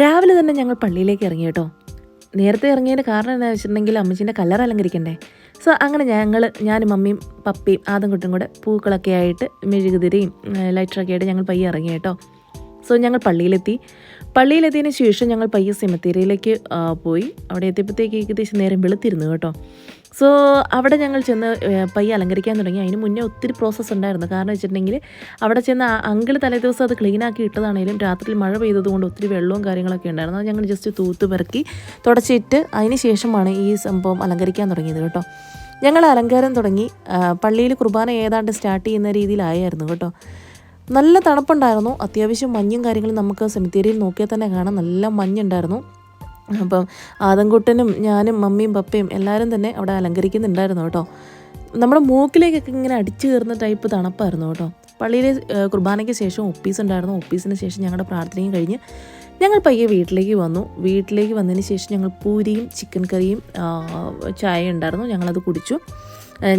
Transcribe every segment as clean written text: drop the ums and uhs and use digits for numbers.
രാവിലെ തന്നെ ഞങ്ങൾ പള്ളിയിലേക്ക് ഇറങ്ങി കേട്ടോ. നേരത്തെ ഇറങ്ങിയതിൻ്റെ കാരണം എന്താണെന്ന് വെച്ചിട്ടുണ്ടെങ്കിൽ അമ്മച്ചീൻ്റെ കല്ലറ അലങ്കരിക്കണ്ടേ. സോ അങ്ങനെ ഞാനും മമ്മിയും പപ്പയും ആദംകുട്ടും കൂടെ പൂക്കളൊക്കെ ആയിട്ട് മെഴുകുതിരിയും ലൈറ്ററൊക്കെ ആയിട്ട് ഞങ്ങൾ പയ്യെ ഇറങ്ങി കേട്ടോ. സോ ഞങ്ങൾ പള്ളിയിലെത്തിയതിന് ശേഷം ഞങ്ങൾ പയ്യെ സെമിത്തേരിയിലേക്ക് പോയി. അവിടെ എത്തിയപ്പോഴത്തേക്ക് ഏകദേശം നേരം വെളുത്തിരുന്നു കേട്ടോ. സോ അവിടെ ഞങ്ങൾ ചെന്ന് പയ്യെ അലങ്കരിക്കാൻ തുടങ്ങി. അതിന് മുന്നേ ഒത്തിരി പ്രോസസ്സ് ഉണ്ടായിരുന്നു. കാരണം വെച്ചിട്ടുണ്ടെങ്കിൽ അവിടെ ചെന്ന് അങ്കിൾ തലേദിവസം അത് ക്ലീനാക്കി ഇട്ടതാണെങ്കിലും രാത്രിയിൽ മഴ പെയ്തതുകൊണ്ട് ഒത്തിരി വെള്ളവും കാര്യങ്ങളൊക്കെ ഉണ്ടായിരുന്നു. അത് ഞങ്ങൾ ജസ്റ്റ് തൂത്ത് പെറുക്കി തുടച്ചിട്ട് അതിന് ശേഷമാണ് ഈ സംഭവം അലങ്കരിക്കാൻ തുടങ്ങിയത് കേട്ടോ. ഞങ്ങൾ അലങ്കാരം തുടങ്ങി. പള്ളിയിൽ കുർബാന ഏതാണ്ട് സ്റ്റാർട്ട് ചെയ്യുന്ന രീതിയിലായിരുന്നു കേട്ടോ. നല്ല തണുപ്പുണ്ടായിരുന്നു. അത്യാവശ്യം മഞ്ഞും കാര്യങ്ങളും നമുക്ക് സെമിത്തേരിയിൽ നോക്കിയാൽ തന്നെ കാണാം. നല്ല മഞ്ഞുണ്ടായിരുന്നു. അപ്പം ആദംകുട്ടനും ഞാനും മമ്മിയും പപ്പയും എല്ലാവരും തന്നെ അവിടെ അലങ്കരിക്കുന്നുണ്ടായിരുന്നു കേട്ടോ. നമ്മുടെ മൂക്കിലേക്കൊക്കെ ഇങ്ങനെ അടിച്ചു കയറുന്ന ടൈപ്പ് തണുപ്പായിരുന്നു കേട്ടോ. പള്ളിയിലെ കുർബാനയ്ക്ക് ശേഷം ഒപ്പീസ് ഉണ്ടായിരുന്നു. ഒപ്പീസിന് ശേഷം ഞങ്ങളുടെ പ്രാർത്ഥനയും കഴിഞ്ഞ് ഞങ്ങൾ പയ്യെ വീട്ടിലേക്ക് വന്നതിന് ശേഷം ഞങ്ങൾ പൂരിയും ചിക്കൻ കറിയും ചായ ഉണ്ടായിരുന്നു. ഞങ്ങളത് കുടിച്ചു.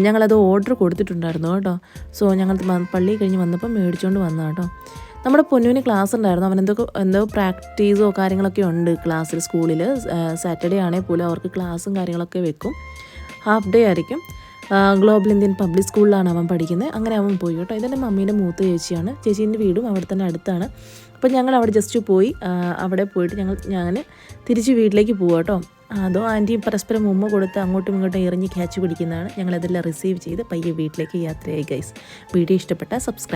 ഞങ്ങളത് ഓർഡർ കൊടുത്തിട്ടുണ്ടായിരുന്നു കേട്ടോ. സോ ഞങ്ങൾ പള്ളി കഴിഞ്ഞ് വന്നപ്പോൾ മേടിച്ചുകൊണ്ട് വന്നു കേട്ടോ. നമ്മുടെ പൊന്നുവിന് ക്ലാസ് ഉണ്ടായിരുന്നു. അവൻ എന്തോ പ്രാക്ടീസോ കാര്യങ്ങളൊക്കെ ഉണ്ട് ക്ലാസ്സിൽ, സ്കൂളിൽ. സാറ്റർഡേ ആണെങ്കിൽ പോലും അവർക്ക് ക്ലാസ്സും കാര്യങ്ങളൊക്കെ വെക്കും. ഹാഫ് ഡേ ആയിരിക്കും. ഗ്ലോബൽ ഇന്ത്യൻ പബ്ലിക് സ്കൂളിലാണ് അവൻ പഠിക്കുന്നത്. അങ്ങനെ അവൻ പോയി കേട്ടോ. ഇതെൻ്റെ മമ്മീൻ്റെ മൂത്ത ചേച്ചിയാണ്. ചേച്ചീൻ്റെ വീടും അവിടെ തന്നെ അടുത്താണ്. അപ്പോൾ ഞങ്ങൾ അവിടെ ജസ്റ്റ് പോയി. അവിടെ പോയിട്ട് ഞാൻ തിരിച്ച് വീട്ടിലേക്ക് പോവാം കേട്ടോ. അതോ ആൻറ്റിയും പരസ്പരം ഉമ്മ കൊടുത്ത് അങ്ങോട്ടും ഇങ്ങോട്ടും എറിഞ്ഞ് ക്യാച്ച് പിടിക്കുന്നതാണ്. ഞങ്ങളതെല്ലാം റിസീവ് ചെയ്ത് പയ്യെ വീട്ടിലേക്ക് യാത്രയായി ഗൈസ്. വീഡിയോ ഇഷ്ടപ്പെട്ടാൽ സബ്സ്ക്രൈബ്